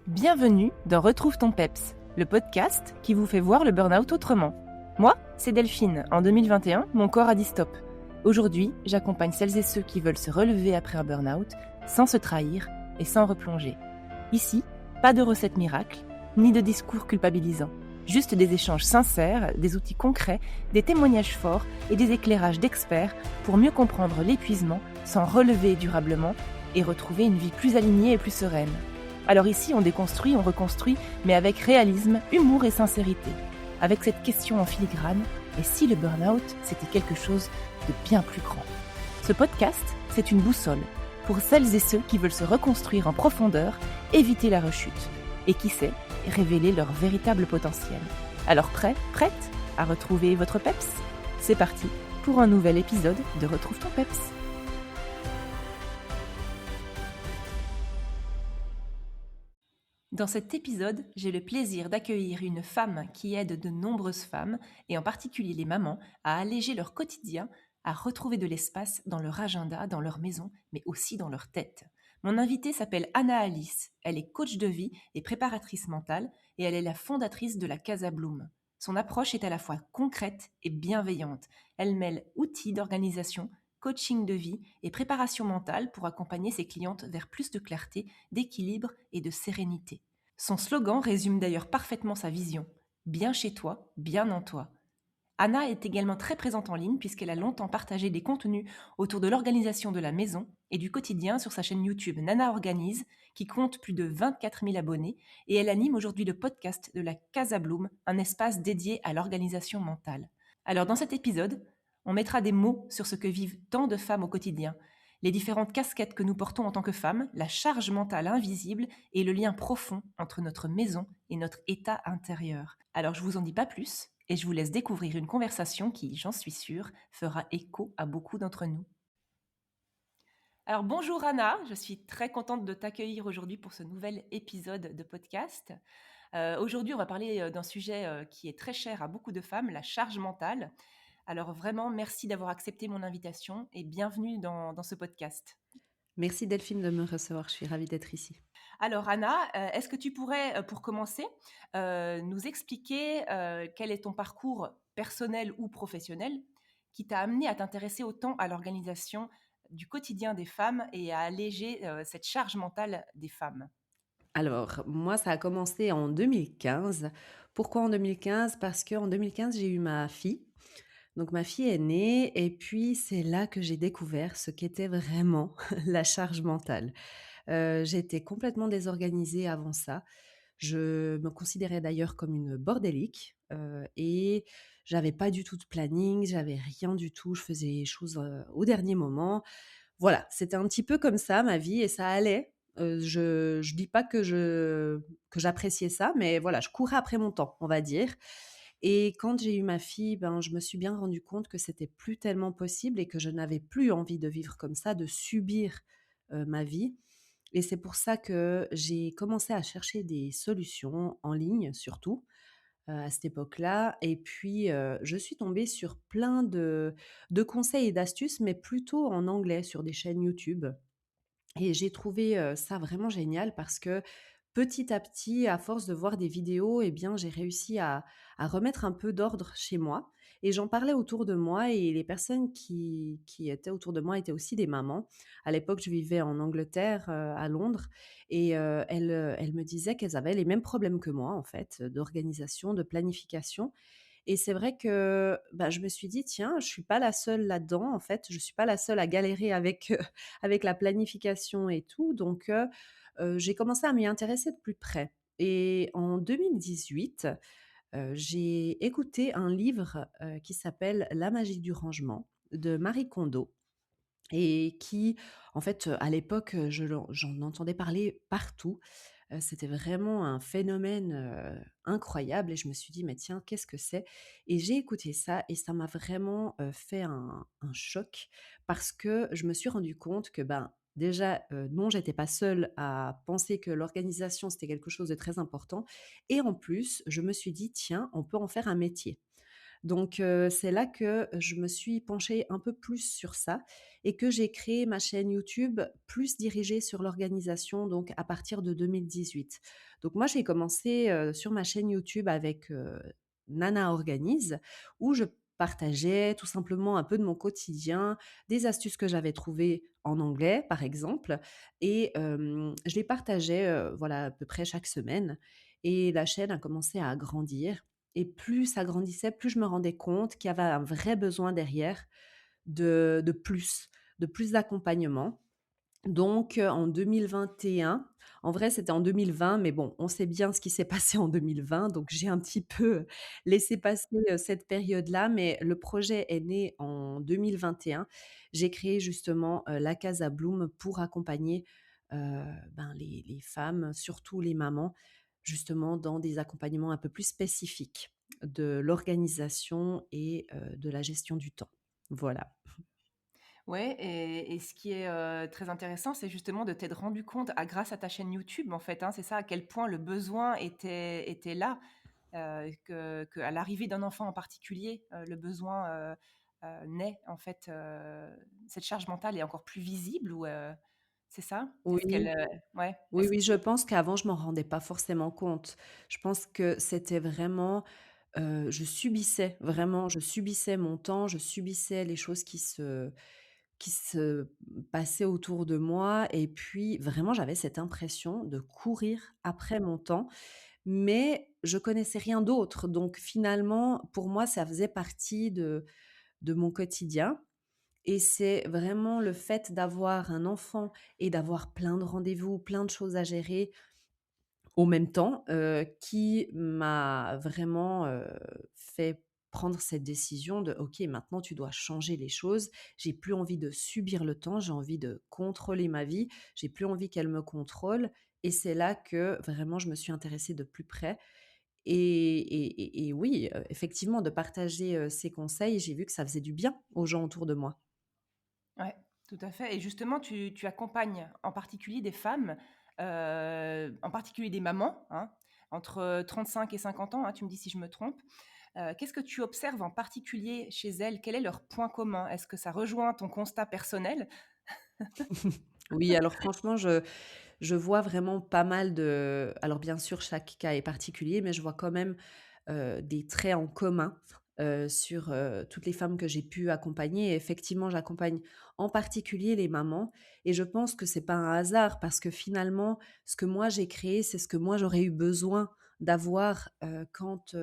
Bienvenue dans Retrouve ton PEPS, le podcast qui vous fait voir le burn-out autrement. Moi, c'est Delphine. En 2021, mon corps a dit stop. Aujourd'hui, j'accompagne celles et ceux qui veulent se relever après un burn-out sans se trahir et sans replonger. Ici, pas de recettes miracles, ni de discours culpabilisants. Juste des échanges sincères, des outils concrets, des témoignages forts et des éclairages d'experts pour mieux comprendre l'épuisement, s'en relever durablement et retrouver une vie plus alignée et plus sereine. Alors ici, on déconstruit, on reconstruit, mais avec réalisme, humour et sincérité. Avec cette question en filigrane, et si le burn-out, c'était quelque chose de bien plus grand? Ce podcast, c'est une boussole pour celles et ceux qui veulent se reconstruire en profondeur, éviter la rechute, et qui sait, révéler leur véritable potentiel. Alors prête à retrouver votre PEPS? C'est parti pour un nouvel épisode de Retrouve ton PEPS. Dans cet épisode, j'ai le plaisir d'accueillir une femme qui aide de nombreuses femmes, et en particulier les mamans, à alléger leur quotidien, à retrouver de l'espace dans leur agenda, dans leur maison, mais aussi dans leur tête. Mon invitée s'appelle Anna Alice. Elle est coach de vie et préparatrice mentale, et elle est la fondatrice de la Casa Bloom. Son approche est à la fois concrète et bienveillante. Elle mêle outils d'organisation, coaching de vie et préparation mentale pour accompagner ses clientes vers plus de clarté, d'équilibre et de sérénité. Son slogan résume d'ailleurs parfaitement sa vision: bien chez toi, bien en toi. Anna est également très présente en ligne puisqu'elle a longtemps partagé des contenus autour de l'organisation de la maison et du quotidien sur sa chaîne YouTube Nana Organise, qui compte plus de 24 000 abonnés, et elle anime aujourd'hui le podcast de la Casa Bloom, un espace dédié à l'organisation mentale. Alors dans cet épisode, on mettra des mots sur ce que vivent tant de femmes au quotidien, les différentes casquettes que nous portons en tant que femmes, la charge mentale invisible et le lien profond entre notre maison et notre état intérieur. Alors je vous en dis pas plus et je vous laisse découvrir une conversation qui, j'en suis sûre, fera écho à beaucoup d'entre nous. Alors bonjour Anna, je suis très contente de t'accueillir aujourd'hui pour ce nouvel épisode de podcast. Aujourd'hui, on va parler d'un sujet qui est très cher à beaucoup de femmes, la charge mentale. Alors vraiment, merci d'avoir accepté mon invitation et bienvenue dans ce podcast. Merci Delphine de me recevoir, je suis ravie d'être ici. Alors Anna, est-ce que tu pourrais, pour commencer, nous expliquer quel est ton parcours personnel ou professionnel qui t'a amené à t'intéresser autant à l'organisation du quotidien des femmes et à alléger cette charge mentale des femmes? Alors, moi, ça a commencé en 2015. Pourquoi en 2015? Parce qu'en 2015, j'ai eu ma fille. Donc ma fille est née et puis c'est là que j'ai découvert ce qu'était vraiment la charge mentale. J'étais complètement désorganisée avant ça. Je me considérais d'ailleurs comme une bordélique, et j'avais pas du tout de planning, j'avais rien du tout, je faisais les choses, au dernier moment. Voilà, c'était un petit peu comme ça ma vie et ça allait. Je dis pas que j'appréciais ça, mais voilà, je courais après mon temps, on va dire. Et quand j'ai eu ma fille, ben, je me suis bien rendu compte que c'était plus tellement possible et que je n'avais plus envie de vivre comme ça, de subir, ma vie. Et c'est pour ça que j'ai commencé à chercher des solutions en ligne surtout, à cette époque-là. Et puis, je suis tombée sur plein de conseils et d'astuces, mais plutôt en anglais sur des chaînes YouTube. Et j'ai trouvé, ça vraiment génial parce que, petit à petit, à force de voir des vidéos et bien, j'ai réussi à remettre un peu d'ordre chez moi et j'en parlais autour de moi et les personnes qui étaient autour de moi étaient aussi des mamans. À l'époque, je vivais en Angleterre, à Londres et elles me disaient qu'elles avaient les mêmes problèmes que moi, en fait, d'organisation, de planification et c'est vrai que, bah, je me suis dit: «Tiens, je suis pas la seule là-dedans, en fait, je suis pas la seule à galérer avec, avec la planification et tout». Donc j'ai commencé à m'y intéresser de plus près et en 2018, j'ai écouté un livre, qui s'appelle «La magie du rangement» de Marie Kondo et qui, en fait, à l'époque, j'en entendais parler partout. C'était vraiment un phénomène, incroyable et je me suis dit: «Mais tiens, qu'est-ce que c'est?» Et j'ai écouté ça et ça m'a vraiment, fait un choc parce que je me suis rendu compte que, ben, déjà, non, j'étais pas seule à penser que l'organisation, c'était quelque chose de très important et en plus, je me suis dit: «Tiens, on peut en faire un métier». Donc c'est là que je me suis penchée un peu plus sur ça et que j'ai créé ma chaîne YouTube plus dirigée sur l'organisation, donc à partir de 2018. Donc moi, j'ai commencé, sur ma chaîne YouTube avec, Nana Organise, où je partageais tout simplement un peu de mon quotidien, des astuces que j'avais trouvées en anglais, par exemple, et je les partageais, voilà, à peu près chaque semaine, et la chaîne a commencé à grandir, et plus ça grandissait, plus je me rendais compte qu'il y avait un vrai besoin derrière de plus d'accompagnement. Donc, en 2021, en vrai, c'était en 2020, mais bon, on sait bien ce qui s'est passé en 2020, donc j'ai un petit peu laissé passer, cette période-là, mais le projet est né en 2021. J'ai créé justement, la Casa Bloom pour accompagner, ben, les femmes, surtout les mamans, justement dans des accompagnements un peu plus spécifiques de l'organisation et de la gestion du temps. Voilà. Ouais, et ce qui est, très intéressant, c'est justement de t'être rendu compte grâce à ta chaîne YouTube, en fait, hein, c'est ça, à quel point le besoin était là, qu'à l'arrivée d'un enfant en particulier, le besoin, naît, en fait, cette charge mentale est encore plus visible ou, c'est ça? Est-ce qu'elle, Oui. ouais, Oui, est-ce oui, je pense qu'avant, je m'en rendais pas forcément compte. Je pense que c'était vraiment, je subissais, vraiment, je subissais mon temps, je subissais les choses qui se passaient autour de moi, et puis vraiment, j'avais cette impression de courir après mon temps, mais je connaissais rien d'autre. Donc finalement, pour moi, ça faisait partie de mon quotidien, et c'est vraiment le fait d'avoir un enfant et d'avoir plein de rendez-vous, plein de choses à gérer au même temps, qui m'a vraiment, fait prendre cette décision de: «OK, maintenant tu dois changer les choses. J'ai plus envie de subir le temps, j'ai envie de contrôler ma vie, j'ai plus envie qu'elle me contrôle», et c'est là que vraiment je me suis intéressée de plus près, et oui, effectivement, de partager, ces conseils, j'ai vu que ça faisait du bien aux gens autour de moi. ouais, tout à fait, et justement tu accompagnes en particulier des femmes, en particulier des mamans, hein, entre 35 et 50 ans, hein, tu me dis si je me trompe. Qu'est-ce que tu observes en particulier chez elles? Quel est leur point commun? Est-ce que ça rejoint ton constat personnel? Oui, alors franchement, je vois vraiment pas mal de, alors bien sûr, chaque cas est particulier, mais je vois quand même, des traits en commun, sur, toutes les femmes que j'ai pu accompagner, et effectivement, j'accompagne en particulier les mamans, et je pense que c'est pas un hasard parce que finalement, ce que moi j'ai créé, c'est ce que moi j'aurais eu besoin d'avoir, quand,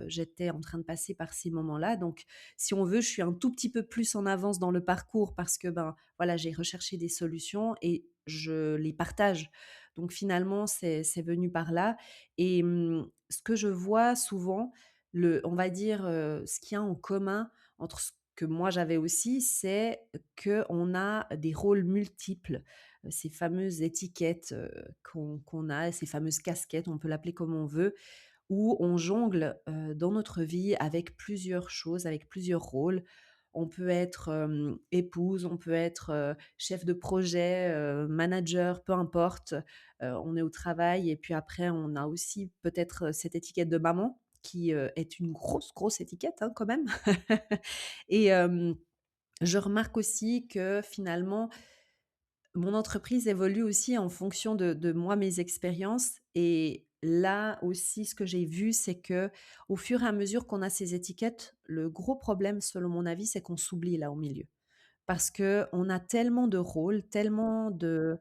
j'étais en train de passer par ces moments-là. Donc si on veut, je suis un tout petit peu plus en avance dans le parcours parce que, ben, voilà, j'ai recherché des solutions et je les partage. Donc finalement, c'est venu par là, et ce que je vois souvent, on va dire, ce qu'il y a en commun entre ce que moi j'avais aussi, c'est qu'on a des rôles multiples, ces fameuses étiquettes, qu'on a, ces fameuses casquettes, on peut l'appeler comme on veut, où on jongle, dans notre vie avec plusieurs choses, avec plusieurs rôles. On peut être, épouse, on peut être, chef de projet, manager, peu importe. On est au travail, et puis après on a aussi peut-être, cette étiquette de maman qui, est une grosse, grosse étiquette, hein, quand même. Et je remarque aussi que finalement, mon entreprise évolue aussi en fonction de moi, mes expériences, et là aussi, ce que j'ai vu, c'est que au fur et à mesure qu'on a ces étiquettes, le gros problème, selon mon avis, c'est qu'on s'oublie là, au milieu. Parce qu'on a tellement de rôles, tellement heu,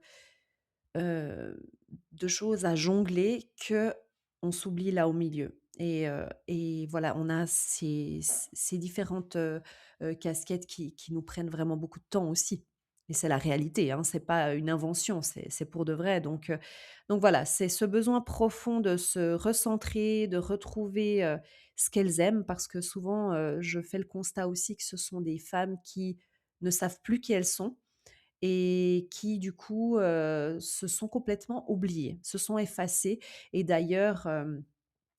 de choses à jongler, qu'on s'oublie là, au milieu, et voilà, on a ces différentes, casquettes qui nous prennent vraiment beaucoup de temps aussi, et c'est la réalité, hein, c'est pas une invention, c'est pour de vrai. Donc voilà, c'est ce besoin profond de se recentrer, de retrouver, ce qu'elles aiment, parce que souvent, je fais le constat aussi que ce sont des femmes qui ne savent plus qui elles sont, et qui du coup, se sont complètement oubliées, se sont effacées, et d'ailleurs,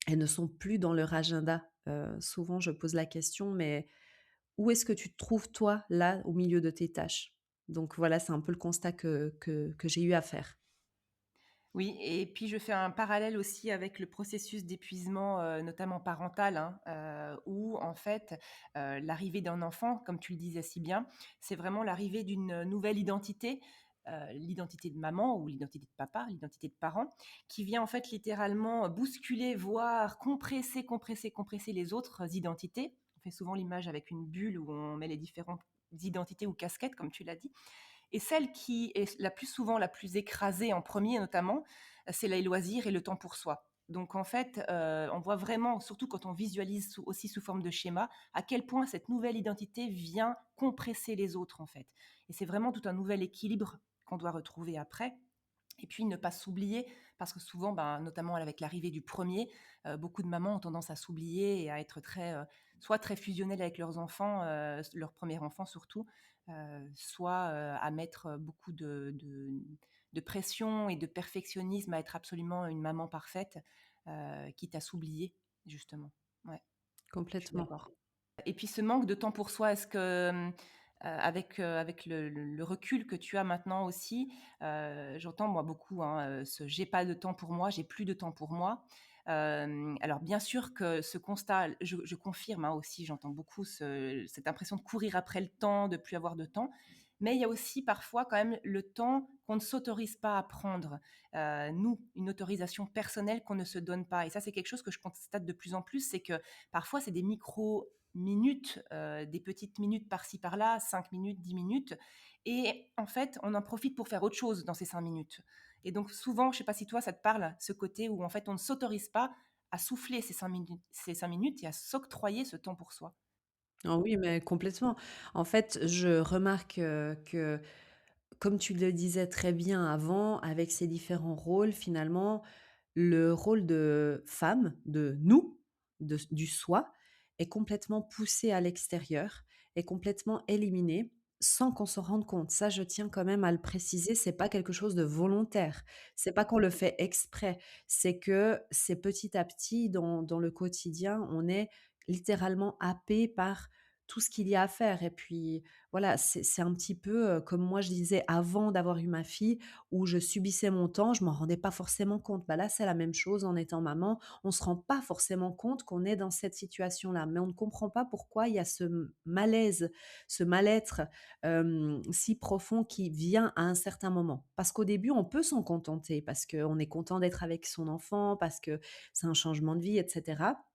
elles ne sont plus dans leur agenda. Souvent je pose la question: «Mais où est-ce que tu te trouves toi, là, au milieu de tes tâches?» Donc voilà, c'est un peu le constat que j'ai eu à faire. Oui et puis je fais un parallèle aussi avec le processus d'épuisement, notamment parental, hein, où en fait, l'arrivée d'un enfant, comme tu le disais si bien, c'est vraiment l'arrivée d'une nouvelle identité, l'identité de maman ou l'identité de papa, l'identité de parent, qui vient en fait littéralement bousculer, voire compresser, compresser, compresser les autres identités. On fait souvent l'image avec une bulle où on met les différentes identités ou casquettes, comme tu l'as dit. Et celle qui est la plus souvent la plus écrasée en premier notamment, c'est les loisirs et le temps pour soi. Donc en fait, on voit vraiment, surtout quand on visualise aussi sous forme de schéma, à quel point cette nouvelle identité vient compresser les autres en fait. Et c'est vraiment tout un nouvel équilibre qu'on doit retrouver après. Et puis ne pas s'oublier, parce que souvent, ben, notamment avec l'arrivée du premier, beaucoup de mamans ont tendance à s'oublier et à être très, soit très fusionnelles avec leurs enfants, leur premier enfant surtout, soit à mettre beaucoup de pression et de perfectionnisme à être absolument une maman parfaite, quitte à s'oublier, justement. Ouais, je suis Complètement. d'accord. Et puis ce manque de temps pour soi, est-ce que, avec le recul que tu as maintenant aussi, j'entends moi beaucoup, hein, ce «j'ai pas de temps pour moi, j'ai plus de temps pour moi». Alors bien sûr que ce constat, je confirme, hein, aussi, j'entends beaucoup cette impression de courir après le temps, de plus avoir de temps. Mais il y a aussi parfois quand même le temps qu'on ne s'autorise pas à prendre. Nous, une autorisation personnelle qu'on ne se donne pas et ça, c'est quelque chose que je constate de plus en plus, c'est que parfois c'est des micros minutes, des petites minutes par-ci par-là, 5 minutes, 10 minutes et en fait, on en profite pour faire autre chose dans ces 5 minutes et donc souvent, je sais pas si toi ça te parle, ce côté où en fait on ne s'autorise pas à souffler ces 5 minutes et à s'octroyer ce temps pour soi. Ah oui, mais complètement. En fait, je remarque, que comme tu le disais très bien avant, avec ces différents rôles, finalement, le rôle de femme, de nous, du soi, est complètement poussé à l'extérieur, est complètement éliminé sans qu'on s'en rende compte. Ça, je tiens quand même à le préciser, c'est pas quelque chose de volontaire. C'est pas qu'on le fait exprès. C'est que c'est petit à petit dans le quotidien, on est littéralement happé par tout ce qu'il y a à faire. Et puis, voilà, c'est un petit peu, comme moi je disais avant d'avoir eu ma fille, où je subissais mon temps, je m'en rendais pas forcément compte. Bah, là, c'est la même chose en étant maman. On se rend pas forcément compte qu'on est dans cette situation-là, mais on ne comprend pas pourquoi il y a ce malaise, ce mal-être, si profond qui vient à un certain moment. Parce qu'au début, on peut s'en contenter, parce qu'on est content d'être avec son enfant, parce que c'est un changement de vie et cetera.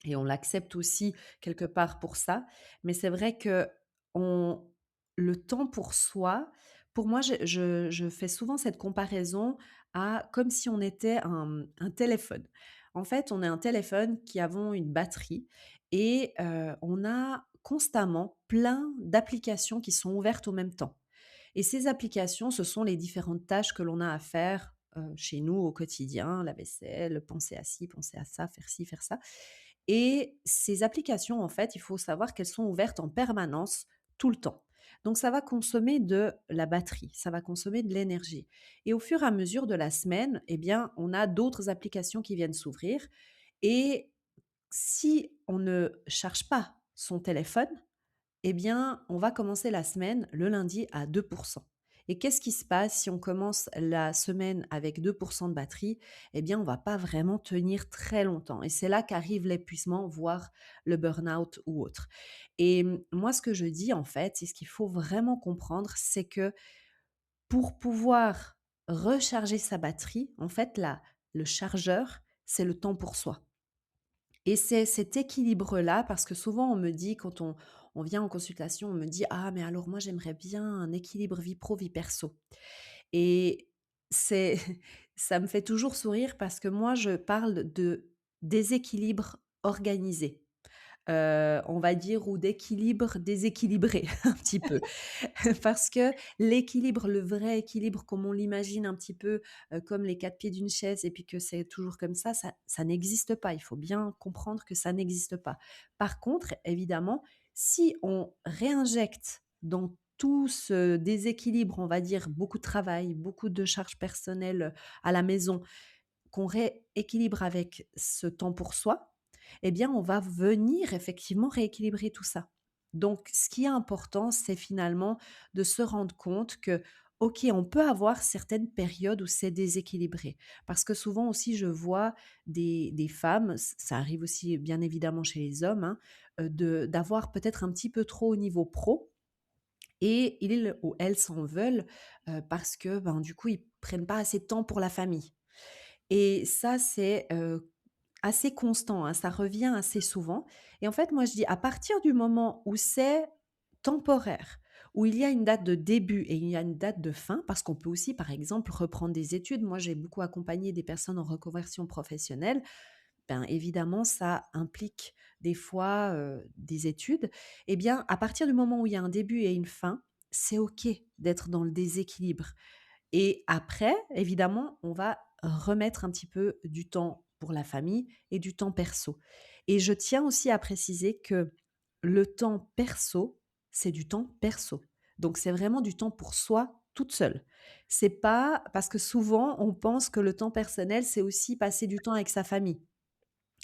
Et on l'accepte aussi quelque part pour ça. Mais c'est vrai que on le temps pour soi, pour moi, je fais souvent cette comparaison à comme si on était un téléphone. En fait, on est un téléphone qui avons une batterie et on a constamment plein d'applications qui sont ouvertes au même temps. Et ces applications, ce sont les différentes tâches que l'on a à faire, chez nous au quotidien, la vaisselle, penser à ci, penser à ça, faire ci, faire ça. Et ces applications, en fait, il faut savoir qu'elles sont ouvertes en permanence, tout le temps. Donc ça va consommer de la batterie, ça va consommer de l'énergie. Et au fur et à mesure de la semaine, eh bien, on a d'autres applications qui viennent s'ouvrir. Et si on ne charge pas son téléphone, eh bien, on va commencer la semaine le lundi à 2. Et qu'est-ce qui se passe si on commence la semaine avec 2 de batterie? Eh bien, on va pas vraiment tenir très longtemps et c'est là qu'arrive l'épuisement, voire le burn-out ou autre. Et moi, ce que je dis, en fait, c'est ce qu'il faut vraiment comprendre, c'est que pour pouvoir recharger sa batterie, en fait, le chargeur, c'est le temps pour soi. Et c'est cet équilibre-là, parce que souvent on me dit quand on vient en consultation, on me dit: «Ah mais alors moi j'aimerais bien un équilibre vie pro, vie perso» et c'est ça me fait toujours sourire parce que moi je parle de déséquilibre organisé, on va dire ou d'équilibre déséquilibré un petit peu. Parce que l'équilibre, le vrai équilibre comme on l'imagine un petit peu, comme les 4 pieds d'une chaise et puis que c'est toujours comme ça n'existe pas. Il faut bien comprendre que ça n'existe pas. Par contre, évidemment, si on réinjecte dans tout ce déséquilibre, on va dire beaucoup de travail, beaucoup de charges personnelles, à la maison, qu'on rééquilibre avec ce temps pour soi, eh bien, on va venir effectivement rééquilibrer tout ça. Donc, ce qui est important, c'est finalement de se rendre compte que OK, on peut avoir certaines périodes où c'est déséquilibré. Parce que souvent aussi, je vois des femmes, ça arrive aussi bien évidemment chez les hommes, hein, d'avoir peut-être un petit peu trop au niveau pro et ils ou elles s'en veulent, parce que, ben, du coup, ils prennent pas assez de temps pour la famille. Et ça, c'est, assez constant, hein, ça revient assez souvent et en fait, moi, je dis à partir du moment où c'est temporaire, où il y a une date de début et il y a une date de fin, parce qu'on peut aussi, par exemple, reprendre des études. Moi, j'ai beaucoup accompagné des personnes en reconversion professionnelle. Ben, évidemment, ça implique des fois, des études. Eh bien, à partir du moment où il y a un début et une fin, c'est OK d'être dans le déséquilibre. Et après, évidemment, on va remettre un petit peu du temps pour la famille et du temps perso. Et je tiens aussi à préciser que le temps perso, c'est du temps perso. Donc c'est vraiment du temps pour soi toute seule. C'est pas parce que souvent on pense que le temps personnel, c'est aussi passer du temps avec sa famille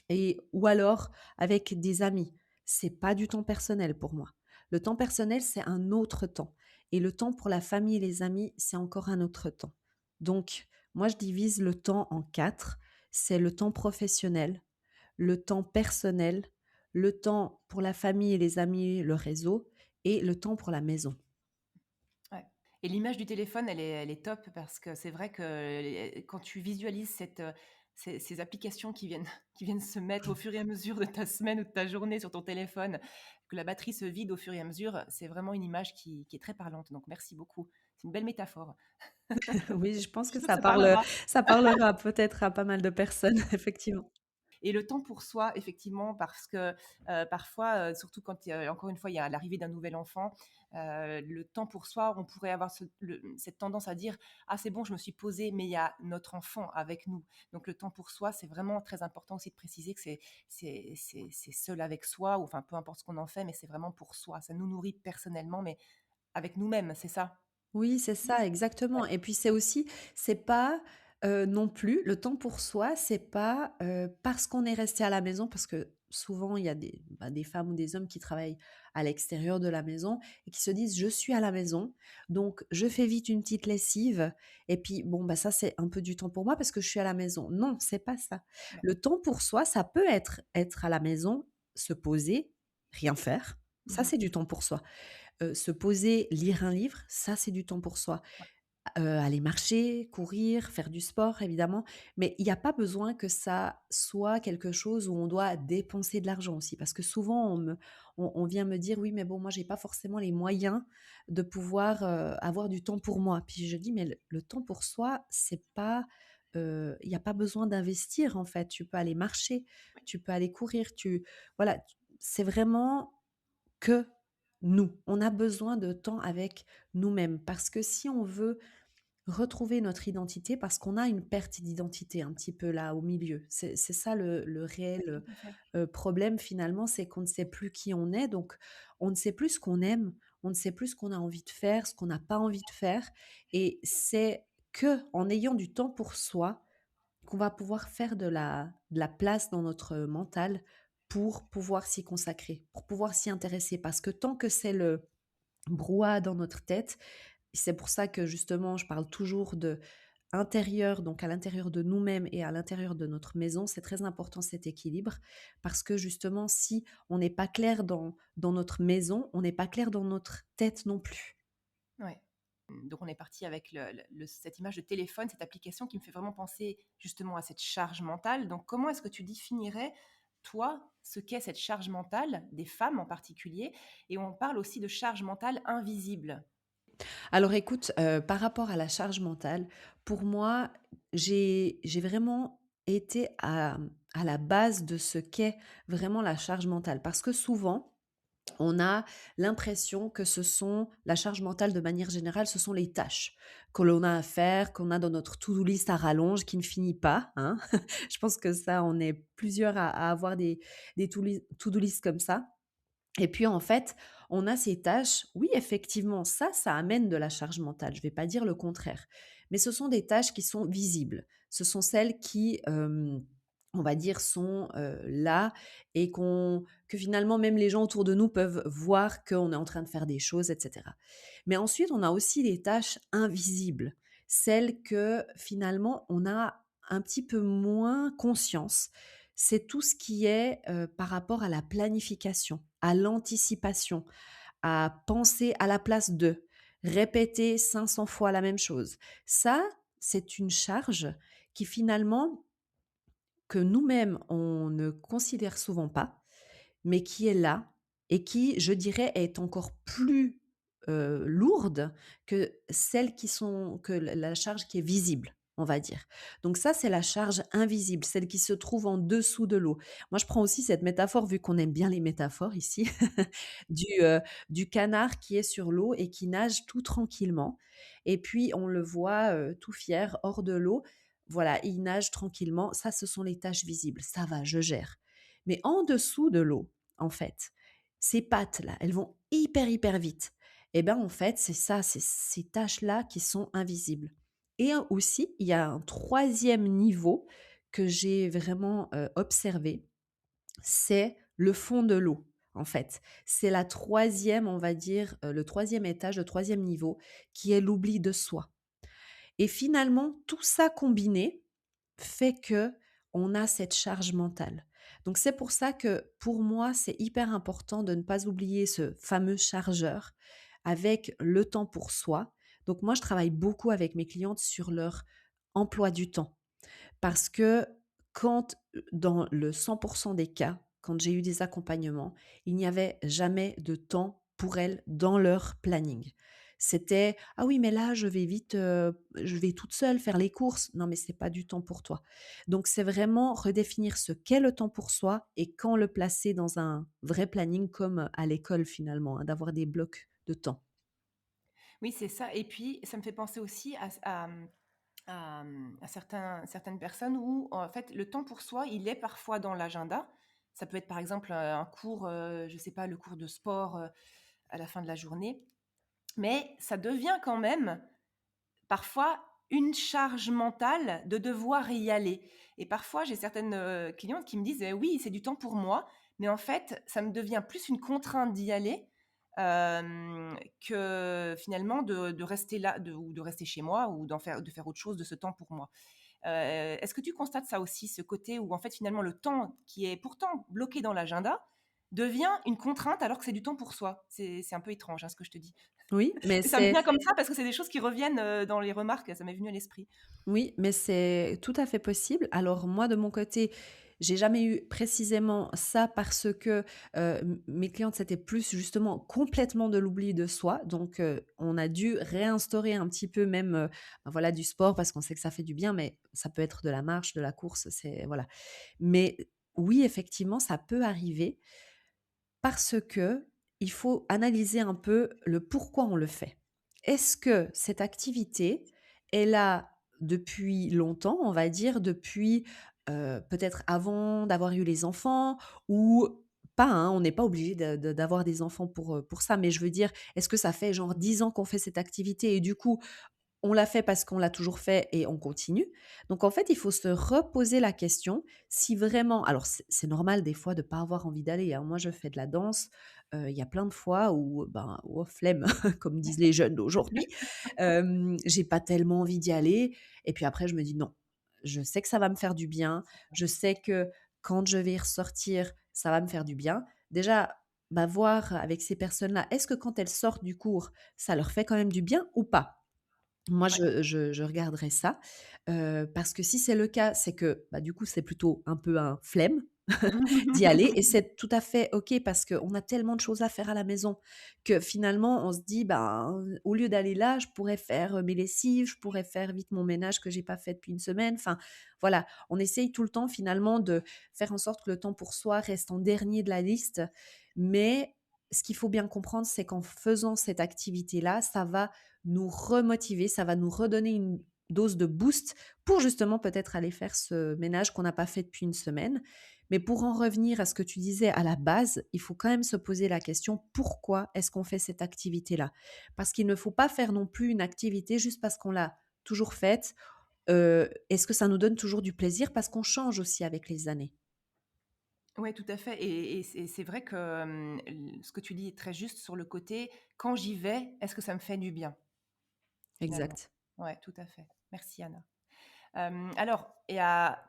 et ou alors avec des amis. C'est pas du temps personnel pour moi. Le temps personnel, c'est un autre temps et le temps pour la famille et les amis, c'est encore un autre temps. Donc moi, je divise le temps en 4. C'est le temps professionnel, le temps personnel, le temps pour la famille et les amis, le réseau et le temps pour la maison. Ouais. Et l'image du téléphone, elle est top parce que c'est vrai que quand tu visualises ces applications qui viennent, qui viennent se mettre au fur et à mesure de ta semaine ou de ta journée sur ton téléphone, que la batterie se vide au fur et à mesure, c'est vraiment une image qui est très parlante. Donc merci beaucoup. C'est une belle métaphore. Oui, je pense que Ça te parlera. ça parlera peut-être à pas mal de personnes, effectivement. Et le temps pour soi, effectivement, parce que parfois, surtout quand, encore une fois, il y a l'arrivée d'un nouvel enfant, le temps pour soi, on pourrait avoir cette tendance à dire: «Ah, c'est bon, je me suis posée, mais il y a notre enfant avec nous». Donc le temps pour soi, c'est vraiment très important aussi de préciser que c'est seul avec soi, ou enfin, peu importe ce qu'on en fait, mais c'est vraiment pour soi. Ça nous nourrit personnellement, mais avec nous-mêmes, c'est ça? Oui, c'est ça, exactement Ouais. et puis c'est aussi c'est pas, non plus le temps pour soi, c'est pas, parce qu'on est resté à la maison parce que souvent il y a des femmes ou des hommes qui travaillent à l'extérieur de la maison et qui se disent: «Je suis à la maison, donc je fais vite une petite lessive et puis bon, bah, ça c'est un peu du temps pour moi parce que je suis à la maison». Non, c'est pas ça. Ouais. Le temps pour soi, ça peut être à la maison, se poser, rien faire, ça Mmh. c'est du temps pour soi. Se poser, lire un livre, ça c'est du temps pour soi. Aller marcher, courir, faire du sport évidemment, mais il y a pas besoin que ça soit quelque chose où on doit dépenser de l'argent aussi. Parce que souvent on vient me dire: «Oui, mais bon, moi j'ai pas forcément les moyens de pouvoir, avoir du temps pour moi». Puis je dis: «Mais le temps pour soi, c'est pas, il y a pas besoin d'investir en fait. Tu peux aller marcher, tu peux aller courir, voilà, c'est vraiment que nous. On a besoin de temps avec nous-mêmes parce que si on veut retrouver notre identité, parce qu'on a une perte d'identité un petit peu là au milieu. C'est ça le Ouais, réel, tout à fait. problème finalement, c'est qu'on ne sait plus qui on est, donc on ne sait plus ce qu'on aime, on ne sait plus ce qu'on a envie de faire, ce qu'on n'a pas envie de faire et c'est que en ayant du temps pour soi, qu'on va pouvoir faire de la place dans notre mental pour pouvoir s'y consacrer, pour pouvoir s'y intéresser. Parce que tant que c'est le brouhaha dans notre tête, c'est pour ça que justement je parle toujours de intérieur, donc à l'intérieur de nous-mêmes et à l'intérieur de notre maison, c'est très important cet équilibre parce que justement si on n'est pas clair dans notre maison, on n'est pas clair dans notre tête non plus. Ouais. Donc on est parti avec cette image de téléphone, cette application qui me fait vraiment penser justement à cette charge mentale. Donc comment est-ce que tu définirais, toi, ce qu'est cette charge mentale, des femmes en particulier? Et on parle aussi de charge mentale invisible. Alors écoute, par rapport à la charge mentale, pour moi, j'ai vraiment été à la base de ce qu'est vraiment la charge mentale. Parce que souvent, on a l'impression que ce sont la charge mentale de manière générale, ce sont les tâches que l'on a à faire, qu'on a dans notre to-do list à rallonge qui ne finit pas, hein. Je pense que ça, on est plusieurs à avoir des to-do list comme ça. Et puis en fait, on a ces tâches, oui effectivement, ça amène de la charge mentale, je vais pas dire le contraire. Mais ce sont des tâches qui sont visibles. Ce sont celles qui, on va dire, sont, là et que finalement même les gens autour de nous peuvent voir qu'on est en train de faire des choses et cetera. Mais ensuite, on a aussi les tâches invisibles, celles que finalement on a un petit peu moins conscience. C'est tout ce qui est, par rapport à la planification, à l'anticipation, à penser à la place de, répéter 500 fois la même chose. Ça, c'est une charge qui finalement que nous-mêmes, on ne considère souvent pas, mais qui est là et qui, je dirais, est encore plus, lourde que celles qui sont que la charge qui est visible, on va dire. Donc ça, c'est la charge invisible, celle qui se trouve en dessous de l'eau. Moi, je prends aussi cette métaphore, vu qu'on aime bien les métaphores ici, du, heu, du canard qui est sur l'eau et qui nage tout tranquillement et puis on le voit, tout fier hors de l'eau. Voilà, il nage tranquillement. Ça, ce sont les tâches visibles. Ça va, je gère. Mais en dessous de l'eau, en fait, ces pattes-là, elles vont hyper, hyper vite. Et ben, en fait, c'est ça, c'est ces tâches-là qui sont invisibles. Et aussi, il y a un troisième niveau que j'ai vraiment observé, c'est le fond de l'eau. En fait, c'est la troisième, on va dire, le troisième étage, le troisième niveau, qui est l'oubli de soi. Et finalement, tout ça combiné fait que on a cette charge mentale. Donc c'est pour ça que pour moi, c'est hyper important de ne pas oublier ce fameux chargeur avec le temps pour soi. Donc moi, je travaille beaucoup avec mes clientes sur leur emploi du temps. Parce que quand, dans le 100 des cas, quand j'ai eu des accompagnements, il n'y avait jamais de temps pour elles dans leur planning. C'était: «Ah oui, mais là, je vais vite, je vais toute seule faire les courses». Non, mais c'est pas du temps pour toi. Donc c'est vraiment redéfinir ce qu'est le temps pour soi et quand le placer dans un vrai planning comme à l'école finalement, hein, d'avoir des blocs de temps. Oui, c'est ça et puis ça me fait penser aussi à certaines personnes où, en fait, le temps pour soi, il est parfois dans l'agenda. Ça peut être, par exemple, un cours, je sais pas, le cours de sport, à la fin de la journée, mais ça devient quand même parfois une charge mentale de devoir y aller et parfois j'ai certaines, clientes qui me disent: «Oui, c'est du temps pour moi», mais en fait, ça me devient plus une contrainte d'y aller, que finalement de rester là ou de rester chez moi ou de faire autre chose de ce temps pour moi. Est-ce que tu constates ça aussi, ce côté où en fait finalement le temps qui est pourtant bloqué dans l'agenda devient une contrainte alors que c'est du temps pour soi? C'est un peu étrange, hein, ce que je te dis. Oui, mais Ça me c'est vient comme ça parce que c'est des choses qui reviennent, dans les remarques, ça m'est venu à l'esprit. Oui, mais c'est tout à fait possible. Alors moi, de mon côté, j'ai jamais eu précisément ça parce que, mes clientes, c'était plus justement complètement de l'oubli de soi. Donc, on a dû réinstaurer un petit peu même, bah, voilà, du sport parce qu'on sait que ça fait du bien, mais ça peut être de la marche, de la course, c'est voilà. Mais oui, effectivement, ça peut arriver parce que il faut analyser un peu le pourquoi on le fait. Est-ce que cette activité est là depuis longtemps, on va dire depuis, peut-être avant d'avoir eu les enfants ou pas, hein, on n'est pas obligé d'avoir des enfants pour ça, mais je veux dire, est-ce que ça fait genre 10 ans qu'on fait cette activité et du coup, on l'a fait parce qu'on l'a toujours fait et on continue. Donc en fait, il faut se reposer la question si vraiment alors c'est normal des fois de pas avoir envie d'aller, hein. Moi, je fais de la danse, il y a plein de fois où, ben, oh flemme, comme disent les jeunes d'aujourd'hui. J'ai pas tellement envie d'y aller et puis après je me dis: «Non, je sais que ça va me faire du bien, je sais que quand je vais y ressortir, ça va me faire du bien». Déjà, bah, voir avec ces personnes-là, est-ce que quand elles sortent du cours, ça leur fait quand même du bien ou pas? Moi, Ouais. je regarderai ça, parce que si c'est le cas, c'est que, bah, du coup, c'est plutôt un peu un flemme d'y aller et c'est tout à fait OK parce qu'on a tellement de choses à faire à la maison que finalement, on se dit: «Ben, au lieu d'aller là, je pourrais faire, mes lessives, je pourrais faire vite mon ménage que j'ai pas fait depuis une semaine». Enfin, voilà, on essaye tout le temps finalement de faire en sorte que le temps pour soi reste en dernier de la liste, mais ce qu'il faut bien comprendre, c'est qu'en faisant cette activité-là, ça va nous remotiver, ça va nous redonner une dose de boost pour justement peut-être aller faire ce ménage qu'on n'a pas fait depuis une semaine. Mais pour en revenir à ce que tu disais à la base, il faut quand même se poser la question: «Pourquoi est-ce qu'on fait cette activité-là?» Parce qu'il ne faut pas faire non plus une activité juste parce qu'on l'a toujours faite Est-ce que ça nous donne toujours du plaisir? Parce qu'on change aussi avec les années. Ouais, tout à fait et c'est vrai que, l ce que tu dis est très juste sur le côté, quand j'y vais, est-ce que ça me fait du bien, finalement? Exact. Ouais, tout à fait. Merci Anna. Alors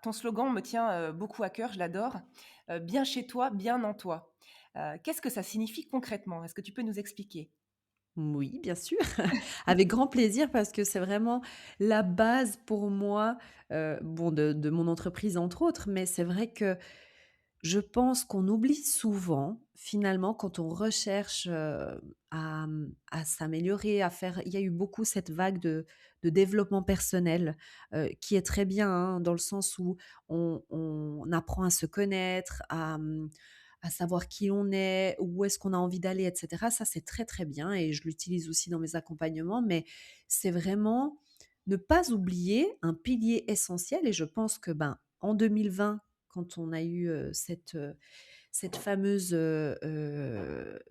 ton slogan me tient, beaucoup à cœur, je l'adore, «Bien chez toi, bien en toi». Qu'est-ce que ça signifie concrètement? Est-ce que tu peux nous expliquer? Oui, bien sûr, avec grand plaisir parce que c'est vraiment la base pour moi, bon de mon entreprise entre autres, mais c'est vrai que je pense qu'on oublie souvent, finalement, quand on recherche, à s'améliorer, à faire il y a eu beaucoup cette vague de développement personnel, qui est très bien, hein, dans le sens où on apprend à se connaître, à savoir qui on est, où est-ce qu'on a envie d'aller, et cetera. Ça, c'est très, très bien et je l'utilise aussi dans mes accompagnements, mais c'est vraiment ne pas oublier un pilier essentiel et je pense que, ben, en 2020 quand on a eu, cette fameuse,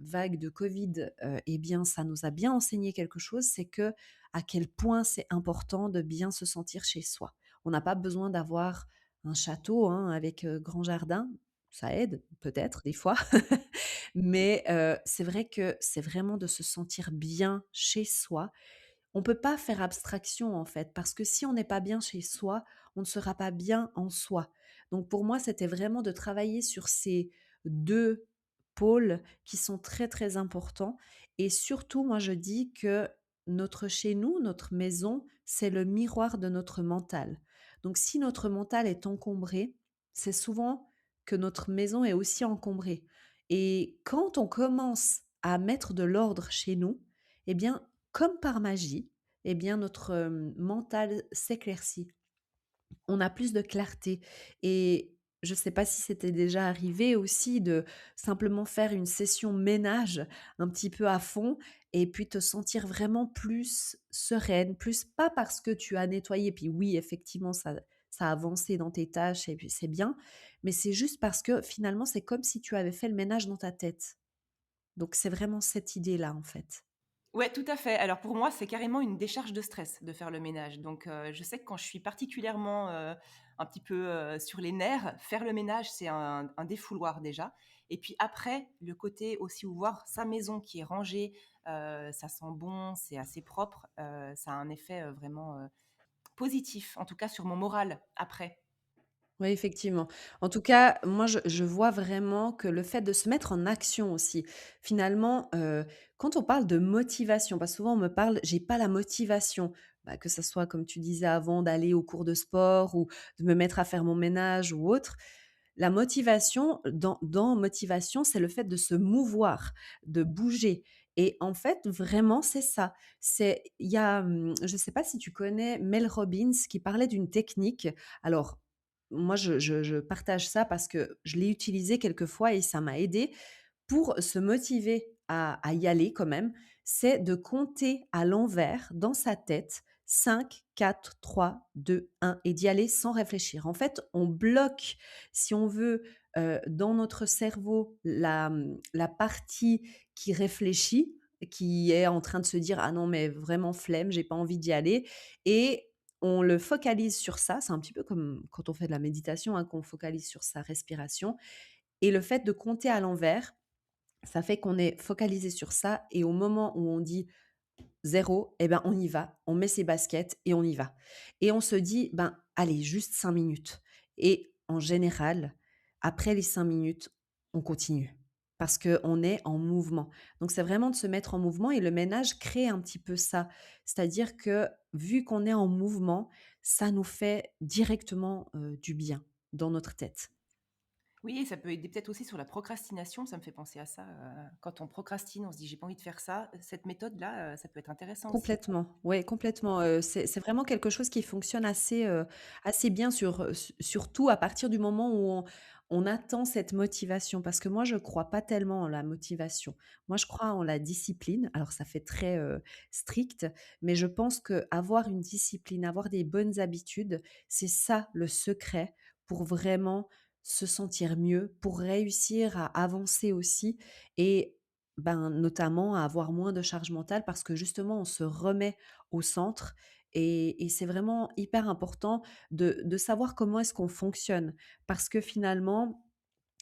vague de Covid, et bien, ça nous a bien enseigné quelque chose, c'est que à quel point c'est important de bien se sentir chez soi. On n'a pas besoin d'avoir un château, hein, avec, grand jardin. Ça aide peut-être des fois, mais c'est vrai que c'est vraiment de se sentir bien chez soi. On peut pas faire abstraction, en fait, parce que si on n'est pas bien chez soi, on ne sera pas bien en soi. Donc pour moi, c'était vraiment de travailler sur ces 2 pôles qui sont très, très importants et surtout, moi, je dis que notre chez nous, notre maison, c'est le miroir de notre mental. Donc si notre mental est encombré, c'est souvent que notre maison est aussi encombrée et quand on commence à mettre de l'ordre chez nous, eh bien, comme par magie, eh bien notre, mental s'éclaircit. On a plus de clarté et je ne sais pas si c'était déjà arrivé aussi de simplement faire une session ménage un petit peu à fond et puis te sentir vraiment plus sereine, plus pas parce que tu as nettoyé, puis oui, effectivement, ça a avancé dans tes tâches et puis c'est bien, mais c'est juste parce que finalement, c'est comme si tu avais fait le ménage dans ta tête. Donc c'est vraiment cette idée-là, en fait. Ouais, tout à fait. Alors pour moi, c'est carrément une décharge de stress de faire le ménage. Donc, je sais que quand je suis particulièrement, un petit peu, sur les nerfs, faire le ménage, c'est un défouloir déjà. Et puis après, le côté aussi où voir sa maison qui est rangée, ça sent bon, c'est assez propre, ça a un effet, vraiment, positif, en tout cas sur mon moral après. Oui, effectivement. En tout cas, moi, je vois vraiment que le fait de se mettre en action aussi, finalement, quand on parle de motivation, parce que souvent on me parle: «J'ai pas la motivation», bah, que ça soit comme tu disais avant d'aller au cours de sport ou de me mettre à faire mon ménage ou autre. La motivation, dans motivation, c'est le fait de se mouvoir, de bouger et en fait, vraiment, c'est ça. Il y a, je ne sais pas si tu connais Mel Robbins qui parlait d'une technique. Alors, moi, je partage ça parce que je l'ai utilisé quelques fois et ça m'a aidé pour se motiver à y aller quand même, c'est de compter à l'envers dans sa tête 5, 4, 3, 2, 1 et d'y aller sans réfléchir. En fait, on bloque, si on veut, dans notre cerveau la partie qui réfléchit, qui est en train de se dire: «Ah non mais vraiment flemme, j'ai pas envie d'y aller» et on le focalise sur ça. C'est un petit peu comme quand on fait de la méditation, hein, qu'on focalise sur sa respiration et le fait de compter à l'envers, ça fait qu'on est focalisé sur ça et au moment où on dit 0, eh ben, on y va, on met ses baskets et on y va. Et on se dit: «Ben, allez, juste 5 minutes» et en général, après les 5 minutes, on continue parce qu'on est en mouvement. Donc c'est vraiment de se mettre en mouvement et le ménage crée un petit peu ça. C'est-à-dire que vu qu'on est en mouvement, ça nous fait directement, du bien dans notre tête. Oui, et ça peut aider peut-être aussi sur la procrastination, ça me fait penser à ça, quand on procrastine, on se dit: «J'ai pas envie de faire ça», cette méthode-là, ça peut être intéressant aussi. Complètement, ouais, complètement, c'est vraiment quelque chose qui fonctionne assez bien surtout à partir du moment où on attend cette motivation. Parce que moi, je crois pas tellement en la motivation. Moi, je crois en la discipline. Alors ça fait très, strict, mais je pense qu'avoir une discipline, avoir des bonnes habitudes, c'est ça le secret pour vraiment se sentir mieux, pour réussir à avancer aussi et ben, notamment à avoir moins de charge mentale parce que justement on se remet au centre et c'est vraiment hyper important de savoir comment est-ce qu'on fonctionne. Parce que finalement,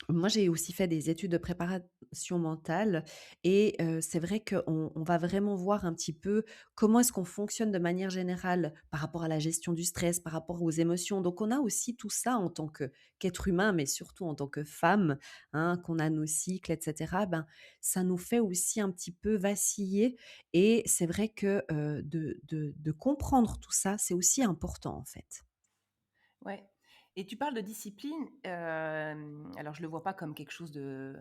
moi, j'ai aussi fait des études de préparation mentale et c'est vrai qu'on va vraiment voir un petit peu comment est-ce qu'on fonctionne de manière générale par rapport à la gestion du stress, par rapport aux émotions. Donc on a aussi tout ça en tant qu'être humain, mais surtout en tant que femme, hein, qu'on a nos cycles et cetera. Ben, ça nous fait aussi un petit peu vaciller et c'est vrai que, de comprendre tout ça, c'est aussi important, en fait. Ouais, et tu parles de discipline, alors je le vois pas comme quelque chose de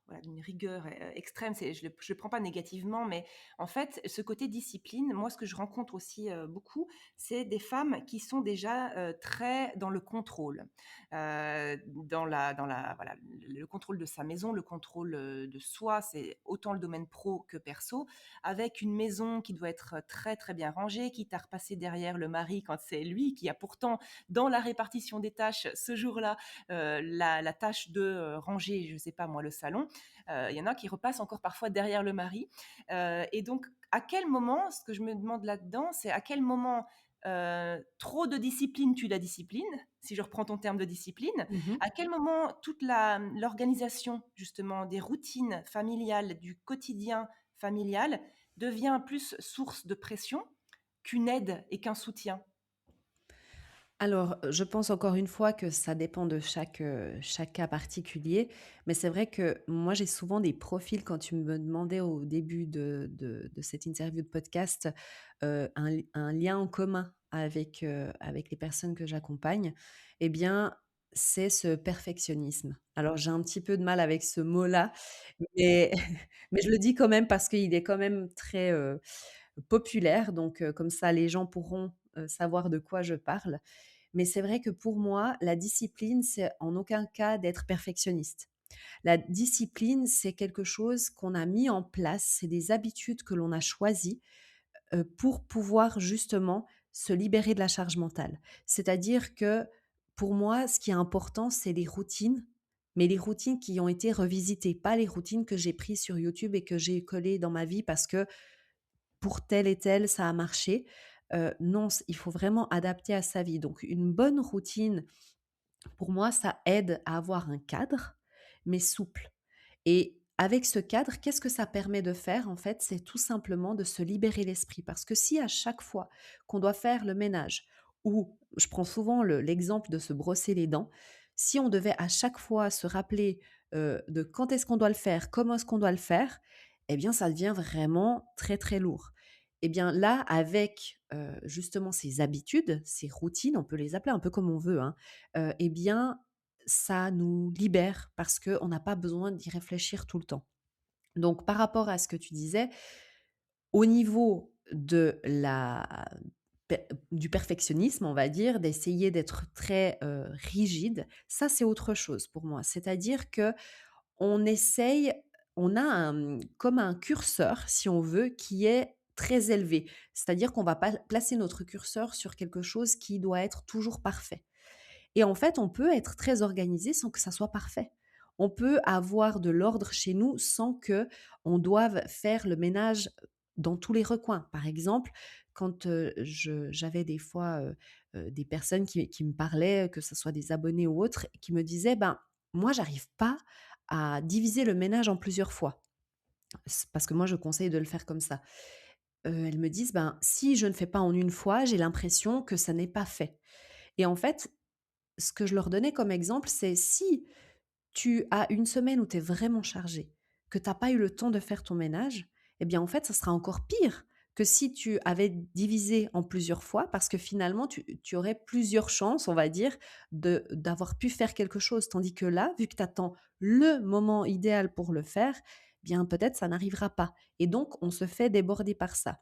voilà, d'une rigueur, extrême, je le prends pas négativement, mais en fait, ce côté discipline, moi, ce que je rencontre aussi, beaucoup, c'est des femmes qui sont déjà, très dans le contrôle. Dans la voilà, le contrôle de sa maison, le contrôle, de soi, c'est autant le domaine pro que perso, avec une maison qui doit être très, très bien rangée, quitte à repasser derrière le mari quand c'est lui qui a pourtant dans la répartition des tâches ce jour-là, la tâche de ranger, je ne sais pas moi, le salon. Il y en a qui repassent encore parfois derrière le mari. Et donc, à quel moment, ce que je me demande là-dedans, c'est à quel moment trop de discipline tue la discipline, si je reprends ton terme de discipline, Mmh. à quel moment toute l'organisation justement des routines familiales, du quotidien familial devient plus source de pression qu'une aide et qu'un soutien. Alors, je pense encore une fois que ça dépend de chaque cas particulier, mais c'est vrai que moi, j'ai souvent des profils quand tu me demandais au début de cette interview de podcast, un lien en commun avec les personnes que j'accompagne, eh bien, c'est ce perfectionnisme. Alors, j'ai un petit peu de mal avec ce mot-là, mais mais je le dis quand même parce qu'il est quand même très, populaire, donc comme ça les gens pourront, savoir de quoi je parle. Mais c'est vrai que pour moi, la discipline, c'est en aucun cas d'être perfectionniste. La discipline, c'est quelque chose qu'on a mis en place, c'est des habitudes que l'on a choisies, pour pouvoir justement se libérer de la charge mentale. C'est-à-dire que pour moi, ce qui est important, c'est les routines, mais les routines qui ont été revisitées, pas les routines que j'ai prises sur YouTube et que j'ai collées dans ma vie parce que pour tel et tel, ça a marché. Non, il faut vraiment adapter à sa vie. Donc une bonne routine, pour moi, ça aide à avoir un cadre, mais souple. Et avec ce cadre, qu'est-ce que ça permet de faire en fait? C'est tout simplement de se libérer l'esprit. Parce que si à chaque fois qu'on doit faire le ménage, ou je prends souvent l'exemple de se brosser les dents, si on devait à chaque fois se rappeler de quand est-ce qu'on doit le faire, comment est-ce qu'on doit le faire, eh bien ça devient vraiment très très lourd. Eh bien là, avec justement ces habitudes, ces routines, on peut les appeler un peu comme on veut, hein, eh bien ça nous libère parce qu'on n'a pas besoin d'y réfléchir tout le temps. Donc par rapport à ce que tu disais, au niveau de la du perfectionnisme, on va dire, d'essayer d'être très, rigide, ça c'est autre chose pour moi. C'est-à-dire que on essaye on a comme un curseur, si on veut, qui est très élevé. C'est-à-dire qu'on va pas placer notre curseur sur quelque chose qui doit être toujours parfait. Et en fait, on peut être très organisé sans que ça soit parfait. On peut avoir de l'ordre chez nous sans que on doive faire le ménage dans tous les recoins. Par exemple, quand, j'avais des fois, des personnes qui me parlaient, que ce soit des abonnés ou autres, qui me disaient: «Ben, moi, j'arrive pas à diviser le ménage en plusieurs fois». Parce que moi, je conseille de le faire comme ça. Elles me disent: «Ben, si je ne fais pas en une fois, j'ai l'impression que ça n'est pas fait». Et en fait, ce que je leur donnais comme exemple, c'est si tu as une semaine où tu es vraiment chargé, que tu as pas eu le temps de faire ton ménage, eh bien, en fait, ça sera encore pire que si tu avais divisé en plusieurs fois parce que finalement, tu aurais plusieurs chances, on va dire, d'avoir pu faire quelque chose. Tandis que là, vu que tu attends le moment idéal pour le faire, bien, peut-être ça n'arrivera pas. Et donc, on se fait déborder par ça.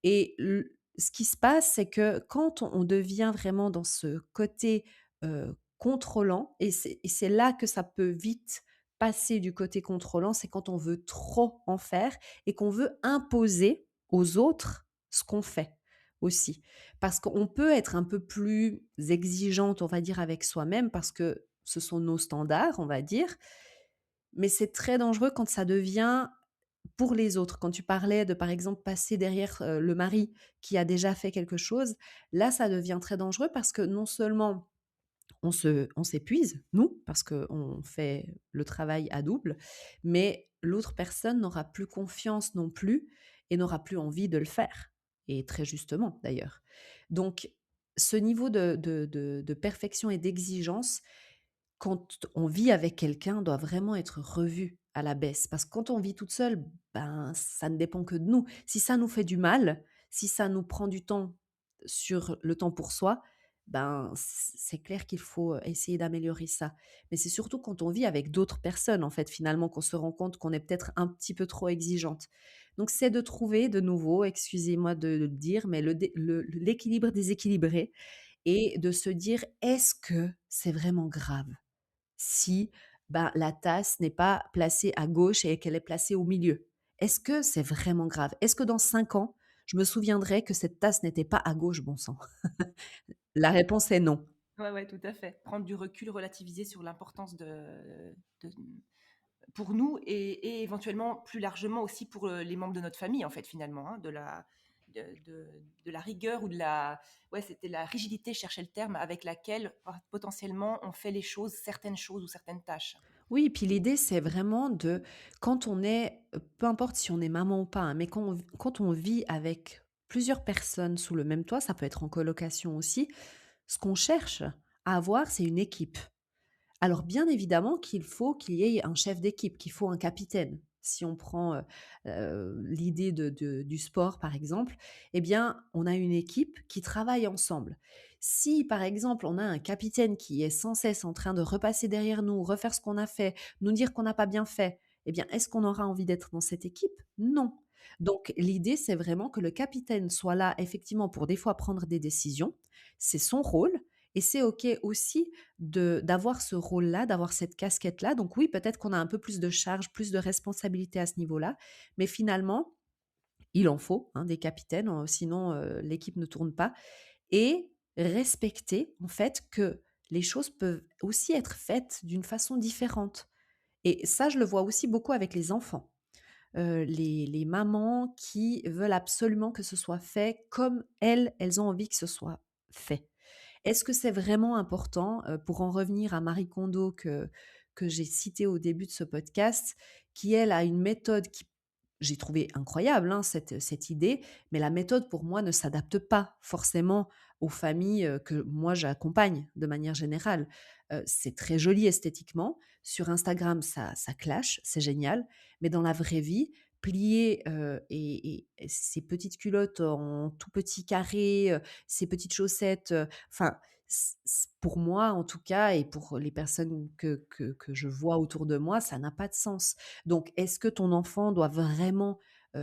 Et ce qui se passe, c'est que quand on devient vraiment dans ce côté, contrôlant et c'est là que ça peut vite passer du côté contrôlant, c'est quand on veut trop en faire et qu'on veut imposer aux autres ce qu'on fait aussi. Parce qu'on peut être un peu plus exigeante, on va dire, avec soi-même parce que ce sont nos standards, on va dire, mais c'est très dangereux quand ça devient pour les autres. Quand tu parlais de, par exemple, passer derrière, le mari qui a déjà fait quelque chose, là, ça devient très dangereux parce que non seulement on s'épuise, nous, parce qu'on fait le travail à double, mais l'autre personne n'aura plus confiance non plus et n'aura plus envie de le faire et très justement d'ailleurs. Donc ce niveau de perfection et d'exigence, quand on vit avec quelqu'un, doit vraiment être revu à la baisse parce que quand on vit toute seule, ben, ça ne dépend que de nous. Si ça nous fait du mal, si ça nous prend du temps sur le temps pour soi, ben, c'est clair qu'il faut essayer d'améliorer ça. Mais c'est surtout quand on vit avec d'autres personnes, en fait, finalement, qu'on se rend compte qu'on est peut-être un petit peu trop exigeante. Donc, c'est de trouver de nouveau, excusez-moi de le dire, mais l'équilibre déséquilibré et de se dire: «Est-ce que c'est vraiment grave?» si, ben, la tasse n'est pas placée à gauche et qu'elle est placée au milieu? Est-ce que c'est vraiment grave? Est-ce que dans 5 ans, je me souviendrai que cette tasse n'était pas à gauche, bon sang? La réponse est non. Ouais, ouais, tout à fait. Prendre du recul, relativiser sur l'importance de pour nous et éventuellement plus largement aussi pour, les membres de notre famille en fait finalement, hein, de la rigueur ou de la ouais, c'était la rigidité, je cherchais le terme, avec laquelle potentiellement on fait les choses, certaines choses ou certaines tâches. Oui, puis l'idée, c'est vraiment de quand on est, peu importe si on est maman ou pas, hein, mais quand on vit avec plusieurs personnes sous le même toit, ça peut être en colocation aussi, ce qu'on cherche à avoir, c'est une équipe. Alors bien évidemment qu'il y ait un chef d'équipe, qu'il faut un capitaine. Si on prend, l'idée du sport par exemple, eh bien, on a une équipe qui travaille ensemble. Si par exemple, on a un capitaine qui est sans cesse en train de repasser derrière nous, refaire ce qu'on a fait, nous dire qu'on n'a pas bien fait, eh bien, est-ce qu'on aura envie d'être dans cette équipe? Non. Donc l'idée, c'est vraiment que le capitaine soit là effectivement pour des fois prendre des décisions, c'est son rôle et c'est OK aussi de d'avoir ce rôle-là, d'avoir cette casquette-là. Donc oui, peut-être qu'on a un peu plus de charge, plus de responsabilité à ce niveau-là, mais finalement, il en faut, hein, des capitaines, sinon, l'équipe ne tourne pas et respecter, en fait, que les choses peuvent aussi être faites d'une façon différente et ça, je le vois aussi beaucoup avec les enfants. Les mamans qui veulent absolument que ce soit fait comme elles ont envie que ce soit fait. Est-ce que c'est vraiment important, pour en revenir à Marie Kondo que j'ai citée au début de ce podcast, qui elle a une méthode qui j'ai trouvé incroyable, hein, cette idée, mais la méthode pour moi ne s'adapte pas forcément aux familles, que moi j'accompagne de manière générale. C'est très joli esthétiquement, sur Instagram ça clash, c'est génial, mais dans la vraie vie, plier, et ces petites culottes en tout petit carré, ces petites chaussettes, enfin, pour moi en tout cas et pour les personnes que je vois autour de moi, ça n'a pas de sens. Donc est-ce que ton enfant doit vraiment,